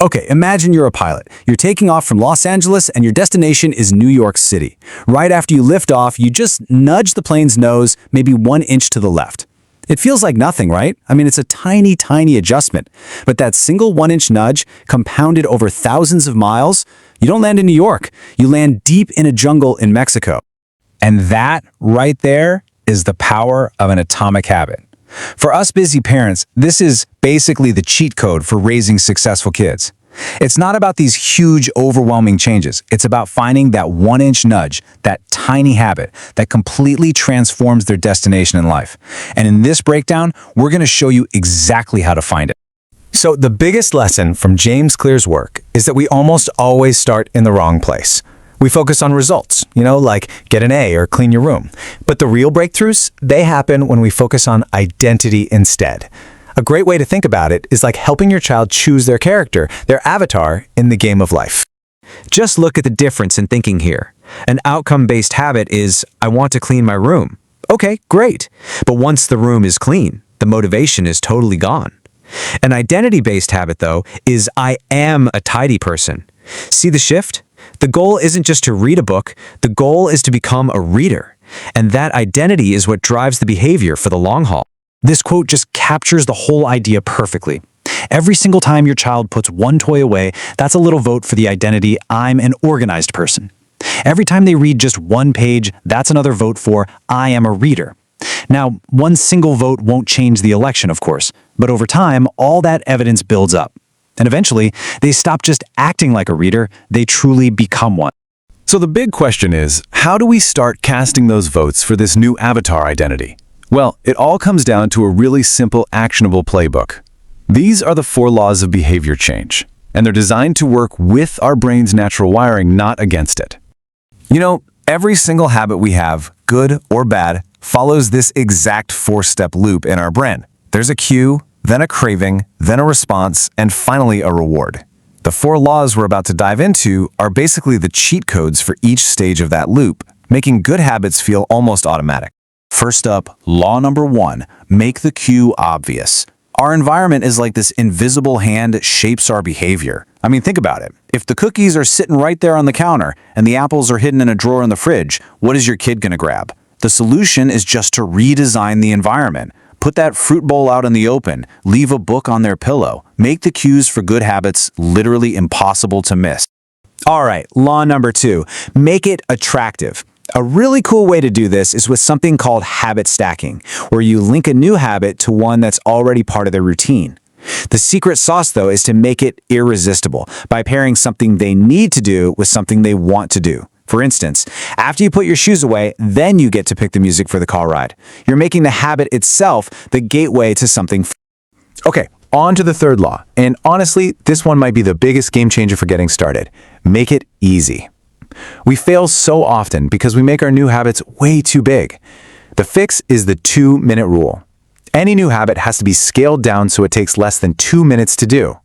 Okay, imagine you're a pilot. You're taking off from Los Angeles and your destination is New York City. Right after you lift off, you just nudge the plane's nose maybe 1 inch to the left. It feels like nothing, right? I mean, it's a tiny, tiny adjustment. But that single 1-inch nudge, compounded over thousands of miles, you don't land in New York. You land deep in a jungle in Mexico. And that, right there, is the power of an atomic habit. For us busy parents, this is basically the cheat code for raising successful kids. It's not about these huge, overwhelming changes. It's about finding that 1-inch nudge, that tiny habit that completely transforms their destination in life. And in this breakdown, we're going to show you exactly how to find it. So the biggest lesson from James Clear's work is that we almost always start in the wrong place. We focus on results, like get an A or clean your room. But the real breakthroughs, they happen when we focus on identity instead. A great way to think about it is like helping your child choose their character, their avatar in the game of life. Just look at the difference in thinking here. An outcome-based habit is, I want to clean my room. Okay, great. But once the room is clean, the motivation is totally gone. An identity-based habit, though, is I am a tidy person. See the shift? The goal isn't just to read a book, the goal is to become a reader. And that identity is what drives the behavior for the long haul. This quote just captures the whole idea perfectly. Every single time your child puts one toy away, that's a little vote for the identity, I'm an organized person. Every time they read just one page, that's another vote for I am a reader. Now, one single vote won't change the election, of course, but over time, all that evidence builds up. And eventually, they stop just acting like a reader, they truly become one. So the big question is, how do we start casting those votes for this new avatar identity? Well, it all comes down to a really simple, actionable playbook. These are the 4 laws of behavior change, and they're designed to work with our brain's natural wiring, not against it. Every single habit we have, good or bad, follows this exact 4-step loop in our brain. There's a cue, then a craving, then a response, and finally a reward. The 4 laws we're about to dive into are basically the cheat codes for each stage of that loop, making good habits feel almost automatic. First up, law number 1, make the cue obvious. Our environment is like this invisible hand that shapes our behavior. I mean, think about it. If the cookies are sitting right there on the counter and the apples are hidden in a drawer in the fridge, what is your kid going to grab? The solution is just to redesign the environment. Put that fruit bowl out in the open, leave a book on their pillow. Make the cues for good habits literally impossible to miss. All right, law number 2, make it attractive. A really cool way to do this is with something called habit stacking, where you link a new habit to one that's already part of their routine. The secret sauce, though, is to make it irresistible by pairing something they need to do with something they want to do. For instance, after you put your shoes away, then you get to pick the music for the car ride. You're making the habit itself the gateway to something. Okay, on to the 3rd law. And honestly, this one might be the biggest game changer for getting started. Make it easy. We fail so often because we make our new habits way too big. The fix is the 2-minute rule. Any new habit has to be scaled down so it takes less than 2 minutes to do.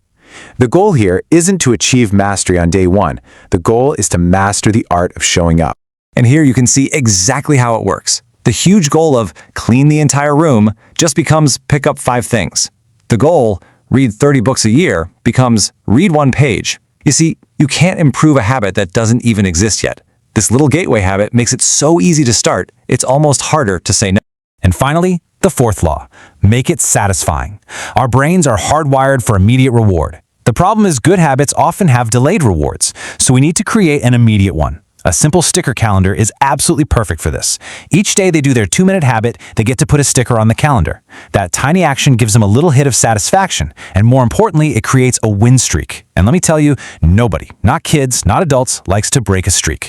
The goal here isn't to achieve mastery on day 1. The goal is to master the art of showing up. And here you can see exactly how it works. The huge goal of clean the entire room just becomes pick up 5 things. The goal, read 30 books a year, becomes read 1 page. You see, you can't improve a habit that doesn't even exist yet. This little gateway habit makes it so easy to start, it's almost harder to say no. And finally, the 4th law, make it satisfying. Our brains are hardwired for immediate reward. The problem is good habits often have delayed rewards, so we need to create an immediate one. A simple sticker calendar is absolutely perfect for this. Each day they do their 2-minute habit, they get to put a sticker on the calendar. That tiny action gives them a little hit of satisfaction, and more importantly, it creates a win streak. And let me tell you, nobody, not kids, not adults, likes to break a streak.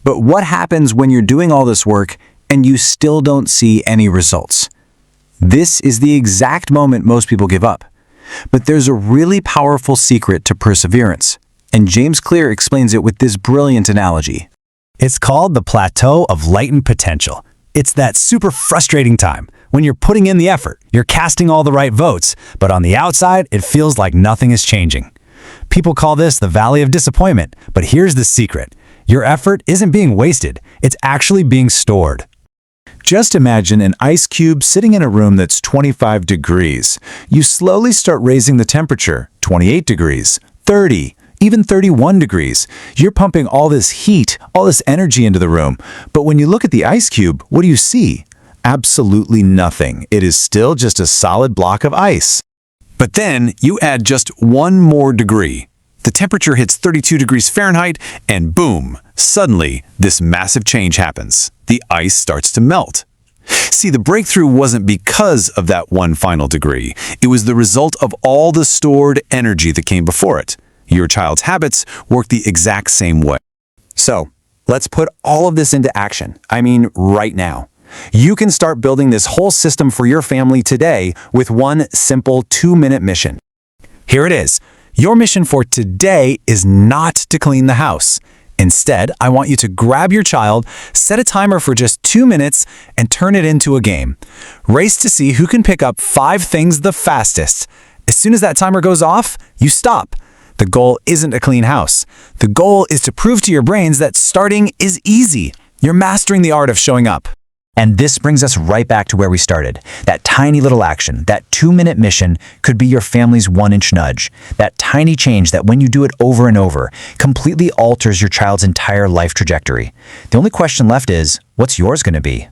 But what happens when you're doing all this work and you still don't see any results? This is the exact moment most people give up. But there's a really powerful secret to perseverance, and James Clear explains it with this brilliant analogy. It's called the plateau of latent potential. It's that super frustrating time when you're putting in the effort, you're casting all the right votes, but on the outside, it feels like nothing is changing. People call this the valley of disappointment, but here's the secret. Your effort isn't being wasted, it's actually being stored. Just imagine an ice cube sitting in a room that's 25 degrees. You slowly start raising the temperature, 28 degrees, 30, even 31 degrees. You're pumping all this heat, all this energy into the room. But when you look at the ice cube, what do you see? Absolutely nothing. It is still just a solid block of ice. But then you add just one more degree. The temperature hits 32 degrees Fahrenheit, and boom, suddenly this massive change happens. The ice starts to melt. See, the breakthrough wasn't because of that one final degree. It was the result of all the stored energy that came before it. Your child's habits work the exact same way. So, let's put all of this into action. I mean, right now. You can start building this whole system for your family today with one simple 2-minute mission. Here it is. Your mission for today is not to clean the house. Instead, I want you to grab your child, set a timer for just 2 minutes, and turn it into a game. Race to see who can pick up 5 things the fastest. As soon as that timer goes off, you stop. The goal isn't a clean house. The goal is to prove to your brains that starting is easy. You're mastering the art of showing up. And this brings us right back to where we started. That tiny little action, that 2-minute mission could be your family's 1-inch nudge. That tiny change that when you do it over and over, completely alters your child's entire life trajectory. The only question left is, what's yours going to be?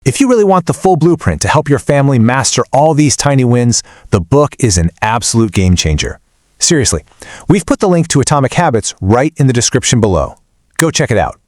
If you really want the full blueprint to help your family master all these tiny wins, the book is an absolute game changer. Seriously, we've put the link to Atomic Habits right in the description below. Go check it out.